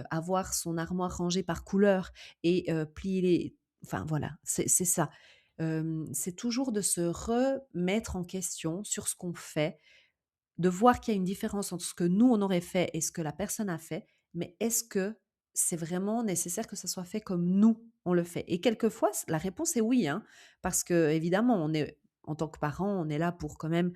avoir son armoire rangée par couleur et plier les enfin voilà, c'est ça. C'est toujours de se remettre en question sur ce qu'on fait, de voir qu'il y a une différence entre ce que nous, on aurait fait et ce que la personne a fait, mais est-ce que c'est vraiment nécessaire que ça soit fait comme nous, on le fait? Et quelquefois, la réponse est oui, hein, parce que évidemment, on est en tant que parents, on est là pour quand même,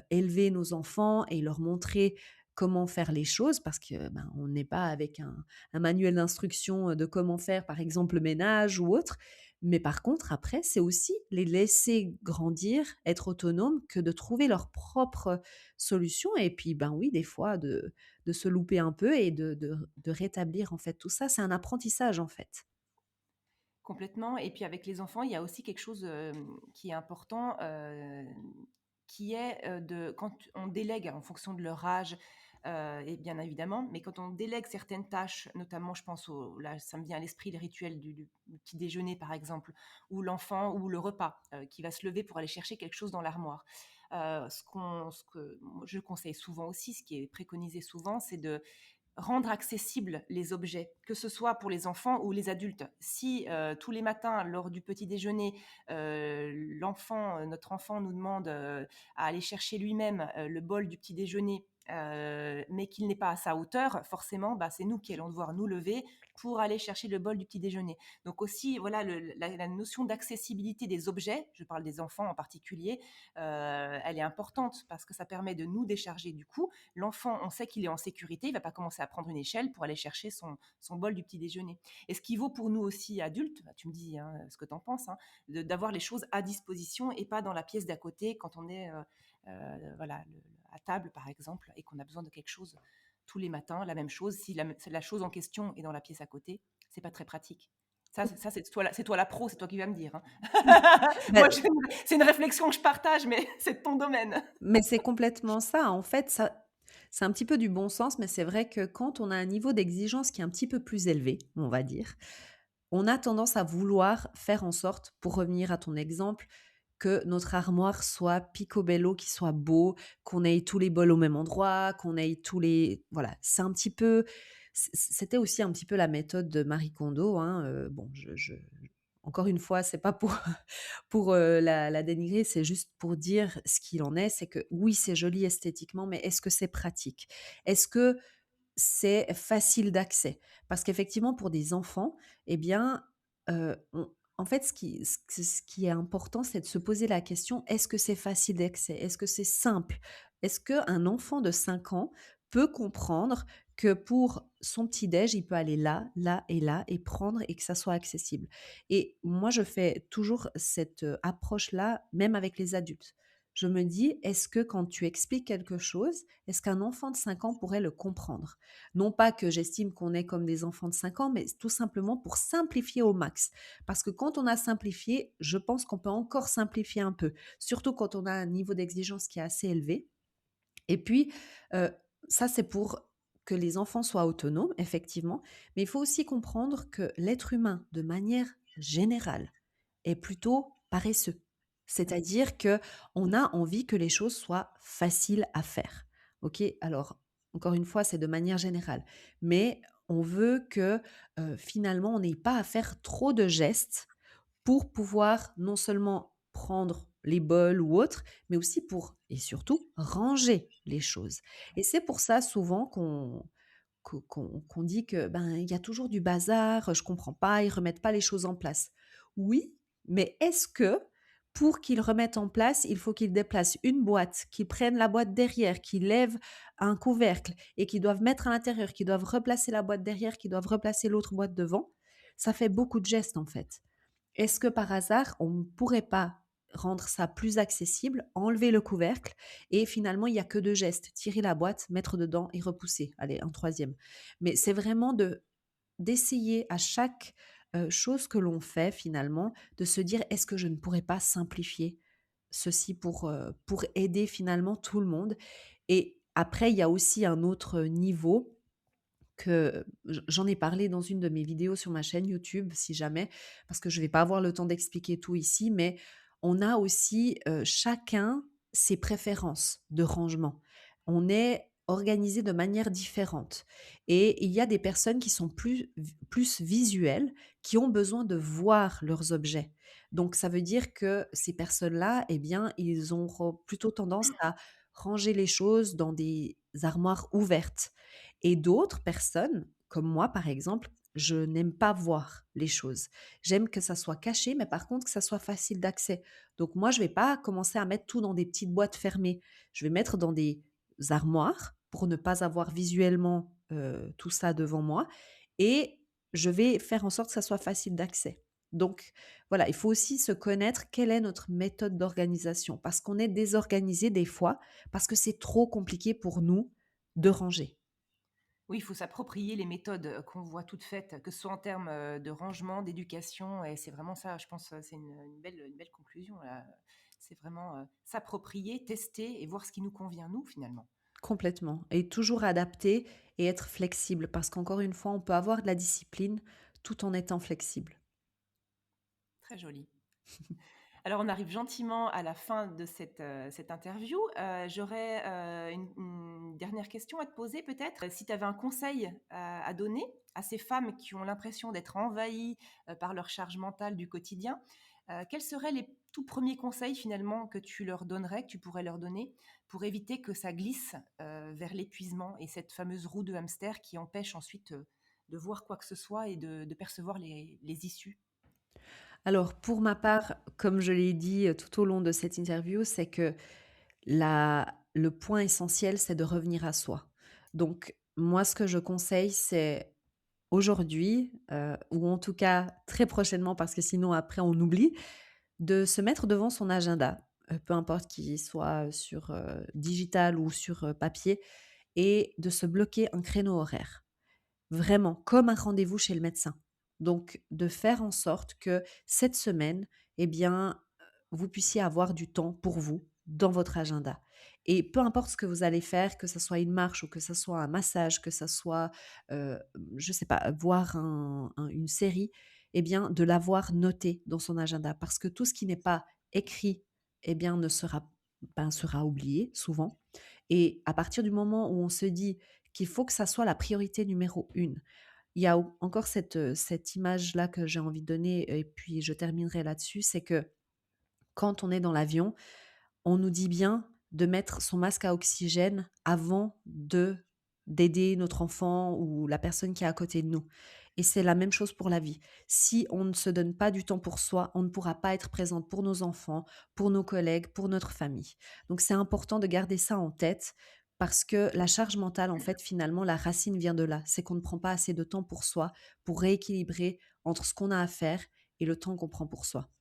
élever nos enfants et leur montrer comment faire les choses parce que, ben, on n'est pas avec un manuel d'instruction, de comment faire, par exemple, le ménage ou autre. Mais par contre, après, c'est aussi les laisser grandir, être autonomes, que de trouver leur propre solution et puis, ben, oui, des fois de se louper un peu et de rétablir, en fait, tout ça. C'est un apprentissage, en fait. Complètement et puis avec les enfants, il y a aussi quelque chose, qui est important, qui est, de quand on délègue en fonction de leur âge, et bien évidemment, mais quand on délègue certaines tâches, notamment je pense au là, ça me vient à l'esprit le rituel du petit déjeuner par exemple, ou l'enfant ou le repas, qui va se lever pour aller chercher quelque chose dans l'armoire. Ce que moi je conseille souvent aussi, ce qui est préconisé souvent, c'est de rendre accessibles les objets, que ce soit pour les enfants ou les adultes. Si tous les matins, lors du petit déjeuner, notre enfant nous demande à aller chercher lui-même le bol du petit déjeuner mais qu'il n'est pas à sa hauteur, forcément, c'est nous qui allons devoir nous lever pour aller chercher le bol du petit déjeuner. Donc aussi, voilà, la notion d'accessibilité des objets, je parle des enfants en particulier, elle est importante parce que ça permet de nous décharger du coup. L'enfant, on sait qu'il est en sécurité, il ne va pas commencer à prendre une échelle pour aller chercher son bol du petit déjeuner. Et ce qui vaut pour nous aussi adultes, tu me dis ce que tu en penses, d'avoir les choses à disposition et pas dans la pièce d'à côté quand on est voilà, à table par exemple et qu'on a besoin de quelque chose tous les matins, la même chose, si la chose en question est dans la pièce à côté, c'est pas très pratique. Ça c'est toi la pro, c'est toi qui vas me dire. Moi, Bah, c'est une réflexion que je partage, mais c'est de ton domaine. mais c'est complètement ça. En fait, ça c'est un petit peu du bon sens, mais c'est vrai que quand on a un niveau d'exigence qui est un petit peu plus élevé, on va dire, on a tendance à vouloir faire en sorte, pour revenir à ton exemple, que notre armoire soit picobello, qu'il soit beau, qu'on ait tous les bols au même endroit, qu'on ait tous les voilà, c'est un petit peu c'était aussi un petit peu la méthode de Marie Kondo, hein, bon je encore une fois, c'est pas pour pour, la dénigrer, c'est juste pour dire ce qu'il en est. C'est que oui, c'est joli esthétiquement, mais est-ce que c'est pratique? Est-ce que c'est facile d'accès? Parce qu'effectivement, pour des enfants, eh bien, on en fait, ce qui est important, c'est de se poser la question: «Est-ce que c'est facile d'accès? Est-ce que c'est simple?» Est-ce qu'un enfant de 5 ans peut comprendre que pour son petit déj, il peut aller là, là et là et prendre et que ça soit accessible? Et moi, je fais toujours cette, approche-là, même avec les adultes. Je me dis: «Est-ce que quand tu expliques quelque chose, est-ce qu'un enfant de 5 ans pourrait le comprendre?» Non pas que j'estime qu'on est comme des enfants de 5 ans, mais tout simplement pour simplifier au max. Parce que quand on a simplifié, je pense qu'on peut encore simplifier un peu, surtout quand on a un niveau d'exigence qui est assez élevé. Et puis, heu, ça, c'est pour que les enfants soient autonomes, effectivement, mais il faut aussi comprendre que l'être humain, de manière générale, est plutôt paresseux. Oui. C'est-à-dire que on a envie que les choses soient faciles à faire. OK? Alors, encore une fois, c'est de manière générale, mais on veut que, finalement, on n'ait pas à faire trop de gestes pour pouvoir non seulement prendre les bols ou autres, mais aussi pour et surtout ranger les choses. Et c'est pour ça souvent qu'on dit que, ben, il y a toujours du bazar, je comprends pas, ils remettent pas les choses en place. Oui, mais est-ce que pour qu'ils remettent en place, il faut qu'ils déplacent une boîte, qu'ils prennent la boîte derrière, qu'ils lèvent un couvercle et qu'ils doivent mettre à l'intérieur, qu'ils doivent replacer la boîte derrière, qu'ils doivent replacer l'autre boîte devant? Ça fait beaucoup de gestes en fait. Est-ce que par hasard, on ne pourrait pas rendre ça plus accessible, enlever le couvercle et finalement, il y a que 2 gestes: tirer la boîte, mettre dedans et repousser. Allez, un troisième. Mais c'est vraiment d'essayer à chaque, chose que l'on fait finalement, de se dire: «Est-ce que je ne pourrais pas simplifier ceci pour aider finalement tout le monde?» Et après, il y a aussi un autre niveau que j'en ai parlé dans une de mes vidéos sur ma chaîne YouTube, si jamais, parce que je vais pas avoir le temps d'expliquer tout ici, mais on a aussi, chacun ses préférences de rangement. On est organisé de manière différente et il y a des personnes qui sont plus visuelles, qui ont besoin de voir leurs objets. Donc ça veut dire que ces personnes-là, eh bien, ils auront plutôt tendance à ranger les choses dans des armoires ouvertes. Et d'autres personnes, comme moi par exemple, je n'aime pas voir les choses. J'aime que ça soit caché, mais par contre que ça soit facile d'accès. Donc moi, je vais pas commencer à mettre tout dans des petites boîtes fermées. Je vais mettre dans des armoires pour ne pas avoir visuellement tout ça devant moi et je vais faire en sorte que ça soit facile d'accès. Donc voilà, il faut aussi se connaître quelle est notre méthode d'organisation parce qu'on est désorganisé des fois parce que c'est trop compliqué pour nous de ranger. Oui, il faut s'approprier les méthodes qu'on voit toutes faites, que ce soit en termes de rangement, d'éducation, et c'est vraiment ça, je pense, c'est une belle conclusion là. C'est vraiment s'approprier, tester et voir ce qui nous convient, nous, finalement. Complètement et toujours adapter et être flexible parce qu'encore une fois, on peut avoir de la discipline tout en étant flexible. Très joli. Alors, on arrive gentiment à la fin de cette interview. J'aurais une dernière question à te poser, peut-être. Si tu avais un conseil à donner à ces femmes qui ont l'impression d'être envahies par leur charge mentale du quotidien, Quels seraient les tout premiers conseils finalement que tu leur donnerais, que tu pourrais leur donner pour éviter que ça glisse vers l'épuisement et cette fameuse roue de hamster qui empêche ensuite de voir quoi que ce soit et de percevoir les issues? Alors pour ma part, comme je l'ai dit, tout au long de cette interview, c'est que le point essentiel, c'est de revenir à soi. Donc moi, ce que je conseille, c'est aujourd'hui, ou en tout cas très prochainement parce que sinon après on oublie, de se mettre devant son agenda, peu importe qu'il soit sur, digital ou sur, papier et de se bloquer un créneau horaire. Vraiment, comme un rendez-vous chez le médecin. Donc de faire en sorte que cette semaine, eh bien, vous puissiez avoir du temps pour vous dans votre agenda. Et peu importe ce que vous allez faire, que ça soit une marche ou que ça soit un massage, que ça soit, heu, je sais pas, voir une série, eh bien, de l'avoir noté dans son agenda. Parce que tout ce qui n'est pas écrit, eh bien, sera oublié souvent. Et à partir du moment où on se dit qu'il faut que ça soit la priorité numéro une, il y a encore cette image-là que j'ai envie de donner et puis je terminerai là-dessus, c'est que quand on est dans l'avion, on nous dit bien de mettre son masque à oxygène avant d'aider notre enfant ou la personne qui est à côté de nous. Et c'est la même chose pour la vie. Si on ne se donne pas du temps pour soi, on ne pourra pas être présente pour nos enfants, pour nos collègues, pour notre famille. Donc c'est important de garder ça en tête parce que la charge mentale, en fait, finalement, la racine vient de là. C'est qu'on ne prend pas assez de temps pour soi, pour rééquilibrer entre ce qu'on a à faire et le temps qu'on prend pour soi.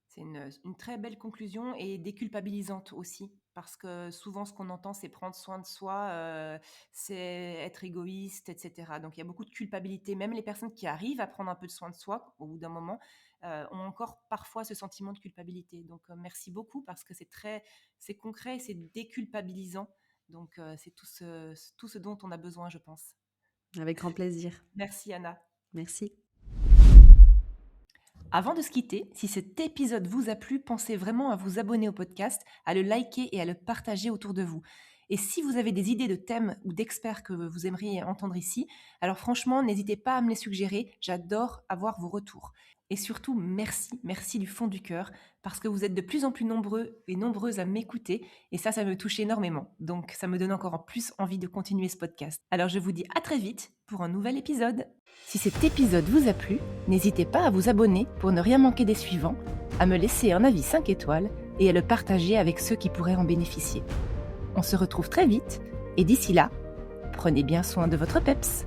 C'est une très belle conclusion et déculpabilisante aussi, parce que souvent ce qu'on entend, c'est prendre soin de soi, c'est être égoïste, etc. Donc il y a beaucoup de culpabilité. Même les personnes qui arrivent à prendre un peu de soin de soi, au bout d'un moment, ont encore parfois ce sentiment de culpabilité. Donc merci beaucoup parce que c'est concret et c'est déculpabilisant. Donc c'est tout ce dont on a besoin, je pense. Avec grand plaisir. Merci Anna. Merci. Avant de se quitter, si cet épisode vous a plu, pensez vraiment à vous abonner au podcast, à le liker et à le partager autour de vous. Et si vous avez des idées de thèmes ou d'experts que vous aimeriez entendre ici, alors franchement, n'hésitez pas à me les suggérer, j'adore avoir vos retours. Et surtout, merci du fond du cœur, parce que vous êtes de plus en plus nombreux et nombreuses à m'écouter, et ça me touche énormément. Donc ça me donne encore en plus envie de continuer ce podcast. Alors je vous dis à très vite pour un nouvel épisode. Si cet épisode vous a plu, n'hésitez pas à vous abonner pour ne rien manquer des suivants, à me laisser un avis 5 étoiles et à le partager avec ceux qui pourraient en bénéficier. On se retrouve très vite et d'ici là, prenez bien soin de votre peps.